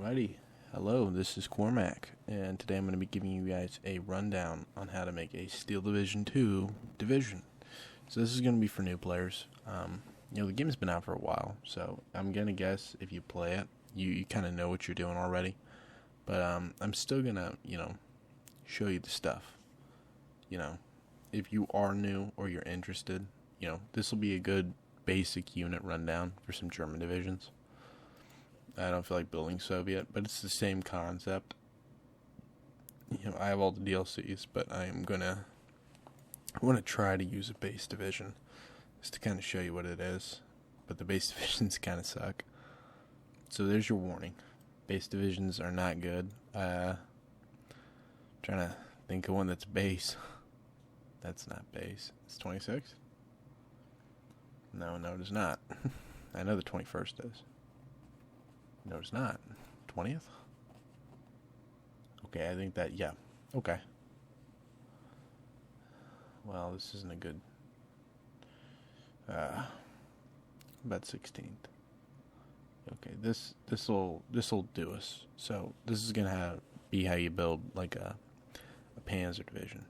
Alrighty, hello, this is Cormack, and today I'm going to be giving you guys a rundown on how to make a Steel Division 2 division. So this is going to be for new players. The game's been out for a while, so I'm going to guess if you play it, you kind of know what you're doing already. But I'm still going to, show you the stuff. If you are new or you're interested, this will be a good basic unit rundown for some German divisions. I don't feel like building Soviet, but it's the same concept. I have all the DLCs, but I want to try to use a base division just to kind of show you what it is. But the base divisions kind of suck. So there's your warning. Base divisions are not good. Trying to think of one that's base. That's not base. It's 26? No, it is not. I know the 21st is. No, it's not. 20th? Okay, I think that, yeah. Okay. Well, this isn't a good... about 16th. Okay, this'll do us. So, this is gonna be how you build, like, a Panzer division.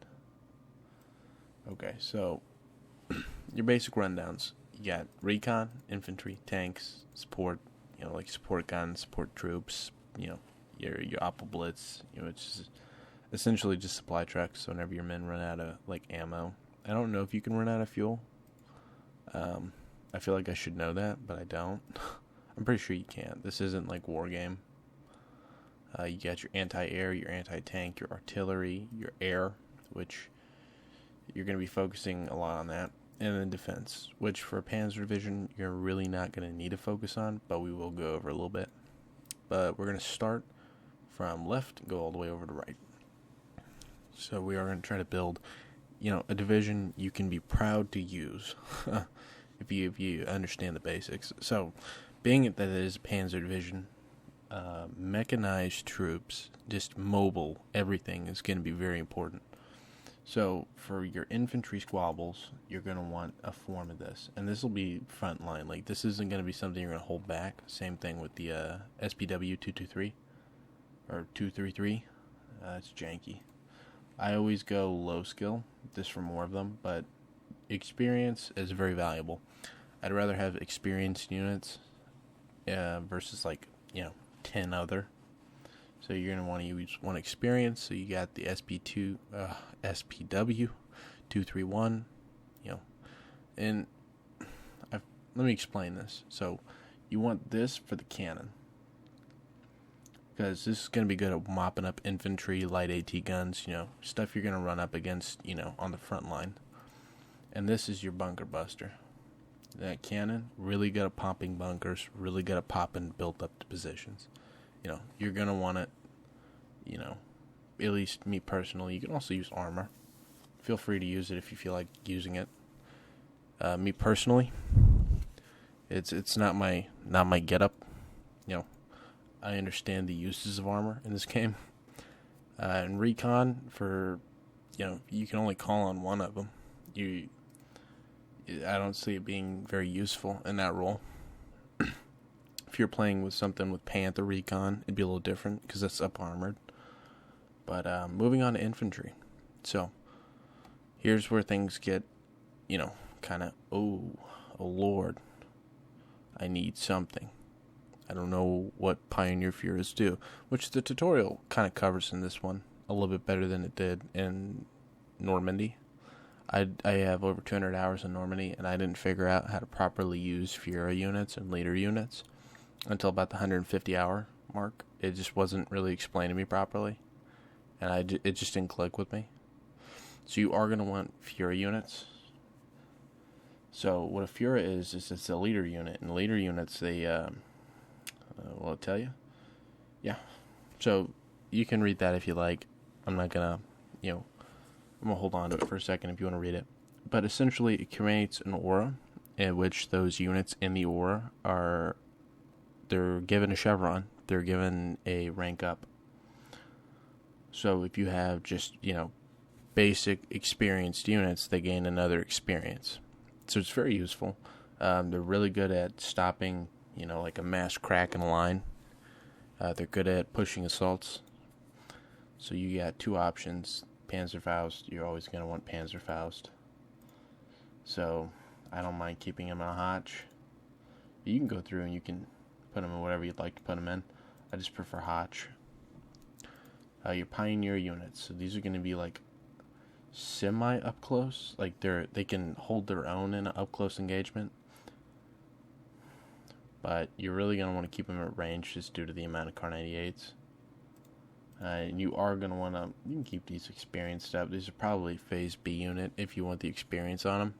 Okay, so, your basic rundowns. You got recon, infantry, tanks, support, like support guns, support troops, your Opel Blitz, which is essentially just supply trucks. So whenever your men run out of ammo, I don't know if you can run out of fuel. I feel like I should know that, but I don't. I'm pretty sure you can't. This isn't like war game. You got your anti-air, your anti-tank, your artillery, your air, which you're going to be focusing a lot on that. And then defense, which for a Panzer division, you're really not going to need to focus on, but we will go over a little bit. But we're going to start from left and go all the way over to right. So we are going to try to build, a division you can be proud to use, if you understand the basics. So, being that it is a Panzer division, mechanized troops, just mobile, everything is going to be very important. So, for your infantry squabbles, you're going to want a form of this. And this will be front line. Like, this isn't going to be something you're going to hold back. Same thing with the SPW 223. Or 233. It's janky. I always go low skill, just for more of them. But experience is very valuable. I'd rather have experienced units versus, 10 other. So you're going to want to use one experience. So you got the SPW 231, and let me explain this. So you want this for the cannon, because this is going to be good at mopping up infantry, light AT guns, stuff you're going to run up against, on the front line. And this is your bunker buster. That cannon, really good at popping bunkers, really good at popping built up positions. You're going to want it, at least me personally. You can also use armor. Feel free to use it if you feel like using it. Me personally, it's not my getup. I understand the uses of armor in this game. And recon, for, you can only call on one of them. I don't see it being very useful in that role. If you're playing with something with Panther Recon, it'd be a little different because that's up-armored. But moving on to infantry. So, here's where things get, kind of, oh Lord, I need something. I don't know what Pioneer Furies do, which the tutorial kind of covers in this one a little bit better than it did in Normandy. I have over 200 hours in Normandy, and I didn't figure out how to properly use Fury units and leader units until about the 150 hour mark. It just wasn't really explained to me properly, and it just didn't click with me. So you are going to want Fury units. So what a Fury is it's a leader unit, and leader units, they, will it tell you? Yeah. So you can read that if you like. I'm not going to, I'm going to hold on to it for a second if you want to read it. But essentially, it creates an aura in which those units in the aura they're given a chevron. They're given a rank up. So if you have just, basic experienced units, they gain another experience. So it's very useful. They're really good at stopping, like a mass crack in a line. They're good at pushing assaults. So you got two options. Panzerfaust, you're always going to want Panzerfaust. So I don't mind keeping him in a Hotch. You can go through and you can put him in whatever you'd like to put him in. I just prefer Hotch. Your Pioneer units. So these are going to be like semi up close. Like they can hold their own in an up close engagement. But you're really going to want to keep them at range just due to the amount of Kar 98s. And you are going to want to, you can keep these experienced up. These are probably Phase B unit if you want the experience on them.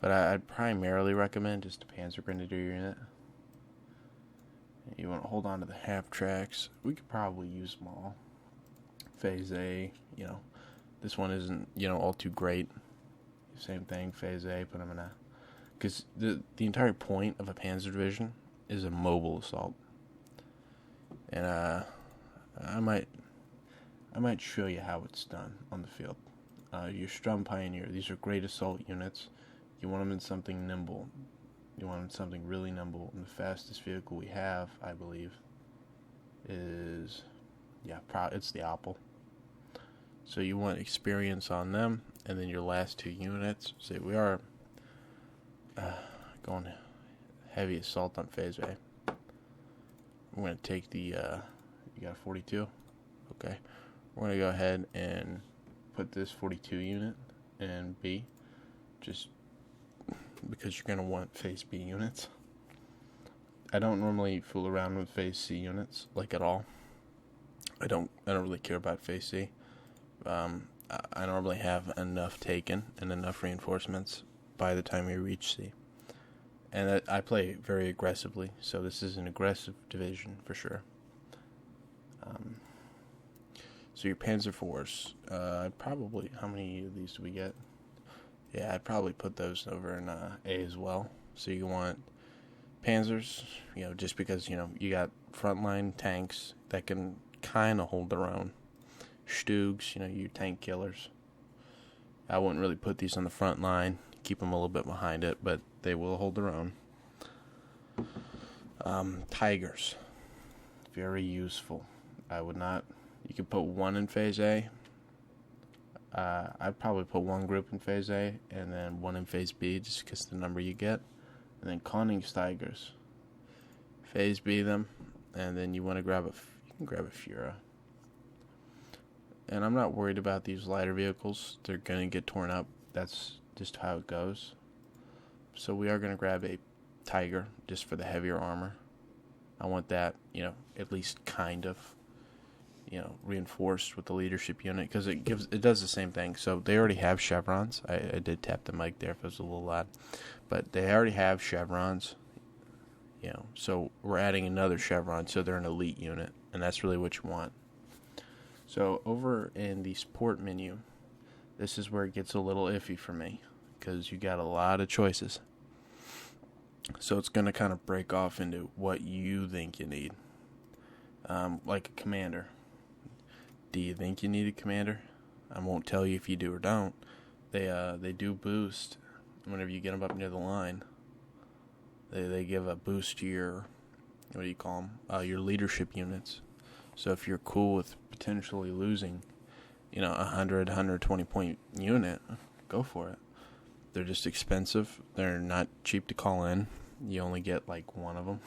But I'd primarily recommend just a Panzer Grenadier unit. You want to hold on to the half tracks. We could probably use them all. Phase A, this one isn't, all too great. Same thing, Phase A, put them in a... Because the entire point of a Panzer Division is a mobile assault. And I might show you how it's done on the field. Your Strum Pioneer, these are great assault units. You want them in something nimble. You want them in something really nimble. And the fastest vehicle we have, I believe, is, it's the Opel. So you want experience on them, and then your last two units. See, we are going heavy assault on Phase A. We're going to take the, you got a 42? Okay. We're going to go ahead and put this 42 unit in B, just because you're going to want Phase B units. I don't normally fool around with Phase C units, like at all. I don't really care about Phase C. I normally have enough taken and enough reinforcements by the time we reach C. And I play very aggressively, so this is an aggressive division for sure. So your Panzer Force, probably, how many of these do we get? Yeah, I'd probably put those over in A as well. So you want Panzers, just because, you got frontline tanks that can kind of hold their own. Stugs, your tank killers. I wouldn't really put these on the front line, keep them a little bit behind it, but they will hold their own. Tigers, very useful. I would not, you could put one in Phase A. I'd probably put one group in Phase A and then one in Phase B, just because the number you get. And then Königstigers, Phase B them, and then you want to you can grab a Führer. And I'm not worried about these lighter vehicles. They're going to get torn up. That's just how it goes. So we are going to grab a Tiger just for the heavier armor. I want that, at least kind of, reinforced with the leadership unit, because it does the same thing. So they already have chevrons. I did tap the mic there if it was a little loud. But they already have chevrons, so we're adding another chevron, so they're an elite unit, and that's really what you want. So over in the support menu, this is where it gets a little iffy for me, because you got a lot of choices. So it's going to kind of break off into what you think you need. Like a commander. Do you think you need a commander? I won't tell you if you do or don't. They do boost whenever you get them up near the line. They give a boost to your, what do you call them? Your leadership units. So if you're cool with potentially losing, 100, 120 point unit, go for it. They're just expensive. They're not cheap to call in. You only get like one of them.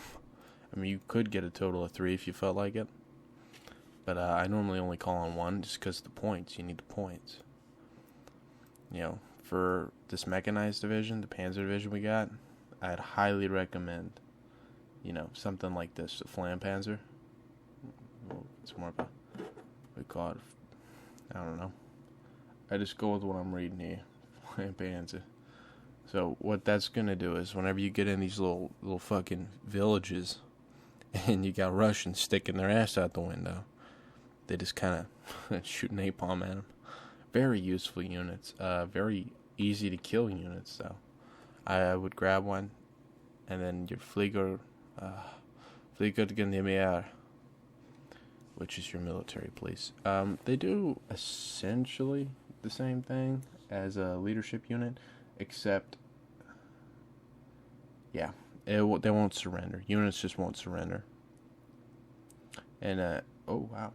I mean, you could get a total of 3 if you felt like it. But I normally only call on one just because of the points. You need the points. For this mechanized division, the Panzer division we got, I'd highly recommend, something like this, a Flampanzer. It's more of a, we call it, I don't know. I just go with what I'm reading here. Flampanzer. So what that's going to do is whenever you get in these little fucking villages and you got Russians sticking their ass out the window, they just kind of shoot napalm at them. Very useful units. Very easy to kill units, though. I would grab one, and then your Flieger Gendarmerie, which is your military police. They do essentially the same thing as a leadership unit, except, they won't surrender. Units just won't surrender. And, oh, wow.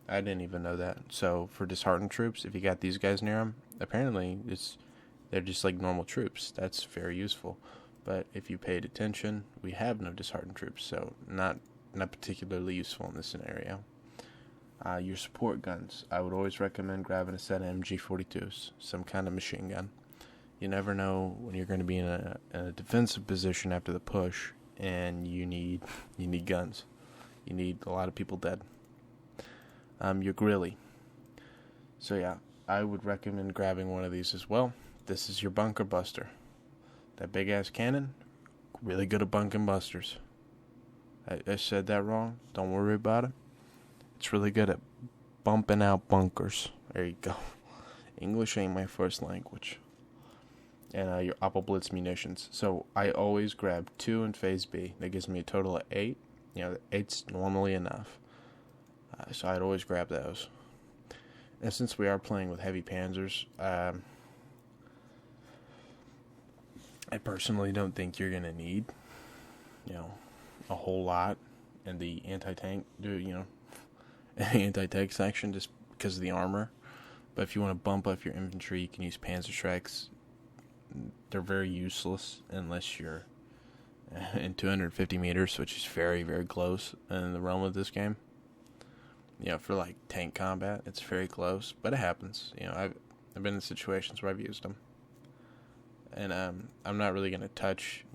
I didn't even know that. So, for disheartened troops, if you got these guys near them, apparently they're just like normal troops. That's very useful. But if you paid attention, we have no disheartened troops, so not particularly useful in this scenario. Your support guns. I would always recommend grabbing a set of MG42s, some kind of machine gun. You never know when you're going to be in a defensive position after the push, and you need guns. You need a lot of people dead. Your grilly. So yeah, I would recommend grabbing one of these as well. This is your bunker buster. That big ass cannon, really good at bunking busters. I said that wrong. Don't worry about it. It's really good at bumping out bunkers. There you go. English ain't my first language. And your Oppo Blitz munitions. So I always grab 2 in Phase B. That gives me a total of 8. 8's normally enough. So I'd always grab those. And since we are playing with heavy panzers, I personally don't think you're going to need, a whole lot in the anti-tank, anti-tank section just because of the armor. But if you want to bump up your infantry, you can use Panzerschrecks. They're very useless unless you're in 250 meters, which is very, very close in the realm of this game. For like tank combat, it's very close, but it happens. I've been in situations where I've used them. And I'm not really going to touch,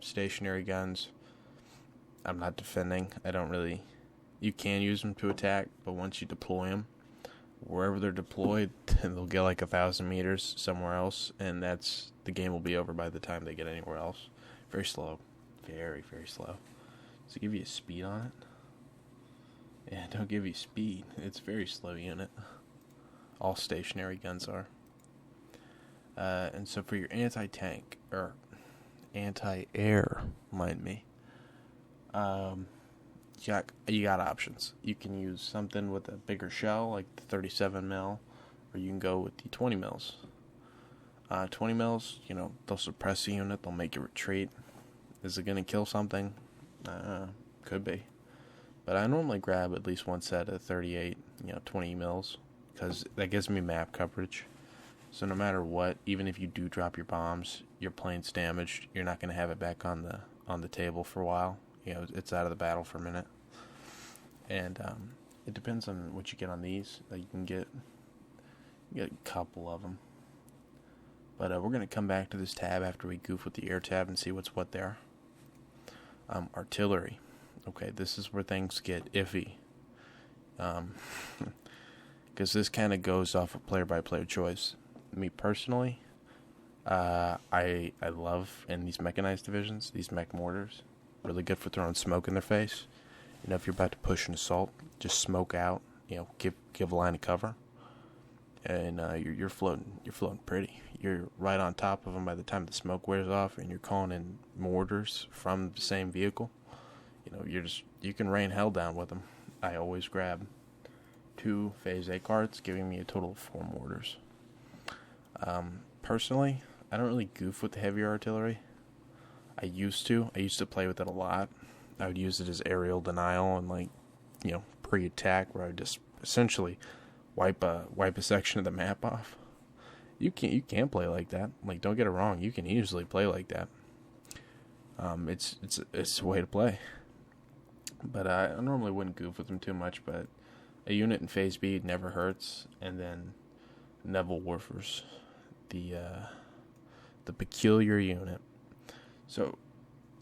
stationary guns. I'm not defending. I don't really... You can use them to attack, but once you deploy them, wherever they're deployed, they'll get like 1,000 meters somewhere else, and the game will be over by the time they get anywhere else. Very slow. Very, very slow. Does it give you a speed on it? Yeah, don't give you speed. It's a very slow unit. All stationary guns are. And so for your anti-tank, or anti-air, mind me, you got options. You can use something with a bigger shell, like the 37 mil, or you can go with the 20 mils. 20 mils, they'll suppress the unit, they'll make you retreat. Is it going to kill something? Could be. But I normally grab at least one set of 38, 20 mils, because that gives me map coverage. So no matter what, even if you do drop your bombs, your plane's damaged, you're not going to have it back on the table for a while. It's out of the battle for a minute. And it depends on what you get on these. You can get a couple of them. But we're going to come back to this tab after we goof with the air tab and see what's what there. Artillery. Okay, this is where things get iffy. Because this kind of goes off of player-by-player choice. Me personally, I love in these mechanized divisions, these mech mortars. Really good for throwing smoke in their face. If you're about to push an assault, just smoke out. Give a line of cover, and you're floating pretty. You're right on top of them by the time the smoke wears off, and you're calling in mortars from the same vehicle. You can rain hell down with them. I always grab 2 Phase A cards, giving me a total of 4 mortars. Personally, I don't really goof with the heavier artillery. I used to play with it a lot. I would use it as aerial denial and pre-attack, where I would just essentially wipe a section of the map off. You can play like that. Don't get it wrong, you can easily play like that. It's a way to play. But I normally wouldn't goof with them too much. But a unit in Phase B never hurts, and then Neville Warfers, the peculiar unit. So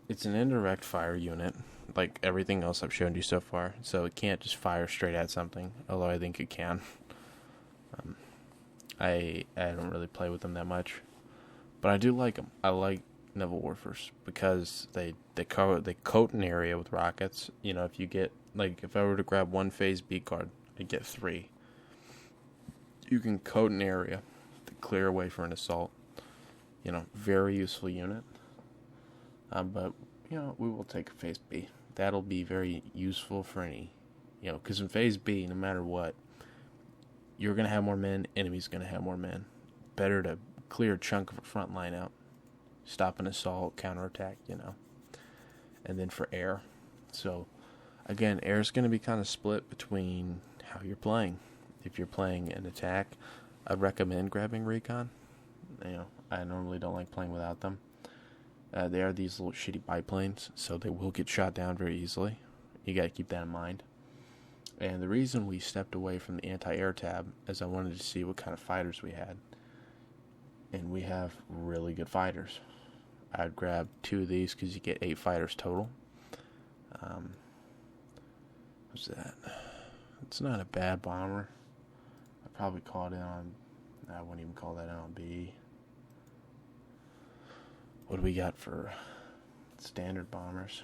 it's an indirect fire unit, like everything else I've shown you so far. So it can't just fire straight at something, although I think it can. I don't really play with them that much, but I do like them. I like Neville Warfers because they coat an area with rockets. If you get, if I were to grab 1 Phase B card, I'd get 3. You can coat an area to clear away for an assault. Very useful unit. But we will take a Phase B. That'll be very useful for any, because in Phase B, no matter what, you're going to have more men, enemy's going to have more men. Better to clear a chunk of a front line out, stop an assault, counterattack, and then for air. So Again, air is going to be kind of split between how you're playing. If you're playing an attack, I'd recommend grabbing recon. I normally don't like playing without them. They are these little shitty biplanes, so they will get shot down very easily. You got to keep that in mind. And the reason we stepped away from the anti-air tab is I wanted to see what kind of fighters we had. And we have really good fighters. I'd grab 2 of these because you get 8 fighters total. What's that? It's not a bad bomber. I probably called it on... I wouldn't even call that on B. What do we got for standard bombers?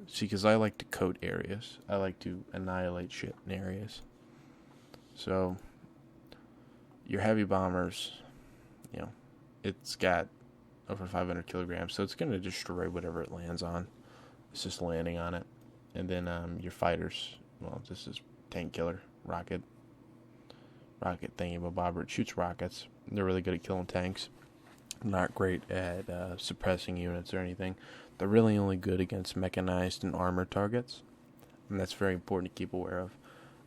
See, because I like to coat areas. I like to annihilate shit in areas. So, your heavy bombers, it's got over 500 kilograms, so it's going to destroy whatever it lands on. It's just landing on it. And then your fighters, well, this is tank killer, rocket thingy-mabobber. It shoots rockets. They're really good at killing tanks. Not great at suppressing units or anything. They're really only good against mechanized and armored targets. And that's very important to keep aware of.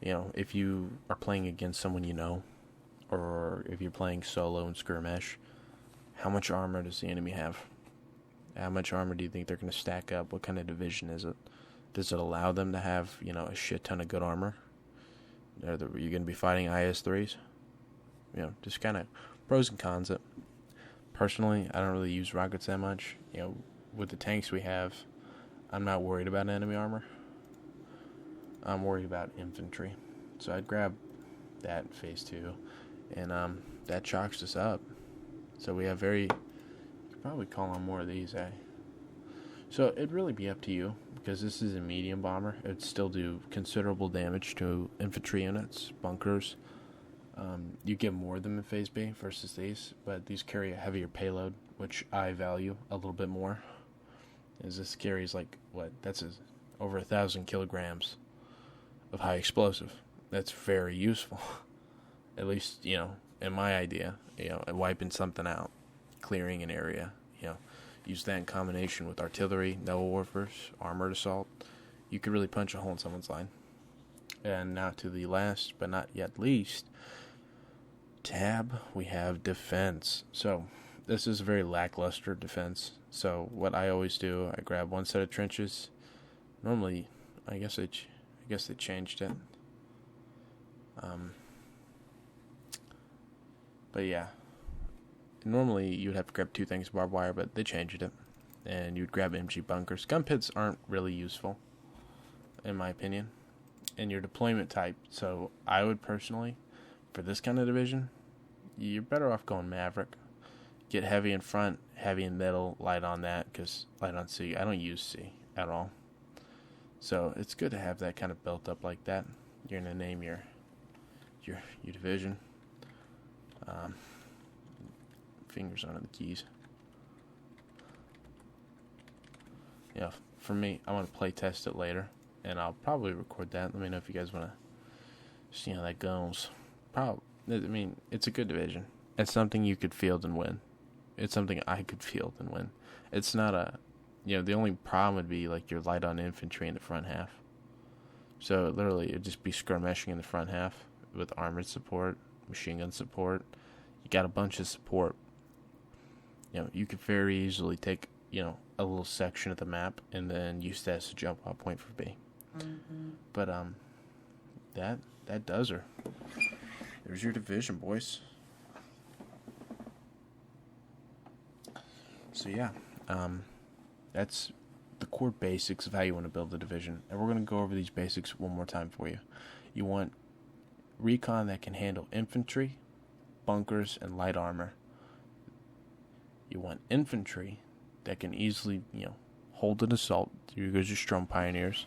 If you are playing against someone you know, or if you're playing solo and skirmish, how much armor does the enemy have? How much armor do you think they're going to stack up? What kind of division is it? Does it allow them to have, a shit ton of good armor? Are you going to be fighting IS-3s? Just kind of pros and cons it. Personally, I don't really use rockets that much. With the tanks we have, I'm not worried about enemy armor. I'm worried about infantry. So I'd grab that in phase 2. And that chalks us up. So we have you could probably call on more of these, eh? So it'd really be up to you, because this is a medium bomber. It would still do considerable damage to infantry units, bunkers. You get more of them in phase B versus these, but these carry a heavier payload, which I value a little bit more. As this carries over 1,000 kilograms of high explosive. That's very useful. At least, in my idea, wiping something out, clearing an area, use that in combination with artillery, naval warfare, armored assault. You could really punch a hole in someone's line. And now to the last, but not yet least, tab, we have defense. So, this is a very lackluster defense. So, what I always do, I grab one set of trenches. Normally, I guess they changed it. But yeah, normally you'd have to grab 2 things of barbed wire, but they changed it. And you'd grab MG bunkers. Gun pits aren't really useful, in my opinion, in your deployment type. So I would personally, for this kind of division, you're better off going Maverick. Get heavy in front, heavy in middle, light on that, because light on C. I don't use C at all. So it's good to have that kind of built up like that. You're going to name your division. Fingers onto the keys. For me, I want to play test it later, and I'll probably record that. Let me know if you guys want to see how that goes. It's a good division. It's something you could field and win. It's something I could field and win. It's not the only problem would be you're light on infantry in the front half. So literally, it'd just be skirmishing in the front half with armored support, machine gun support. You got a bunch of support. You could very easily take, a little section of the map and then use that as a jump off point for B. Mm-hmm. But that does her. There's your division, boys. So yeah, that's the core basics of how you want to build the division. And we're going to go over these basics one more time for you. You want recon that can handle infantry, bunkers, and light armor. You want infantry that can easily, hold an assault. Here goes your Strom Pioneers.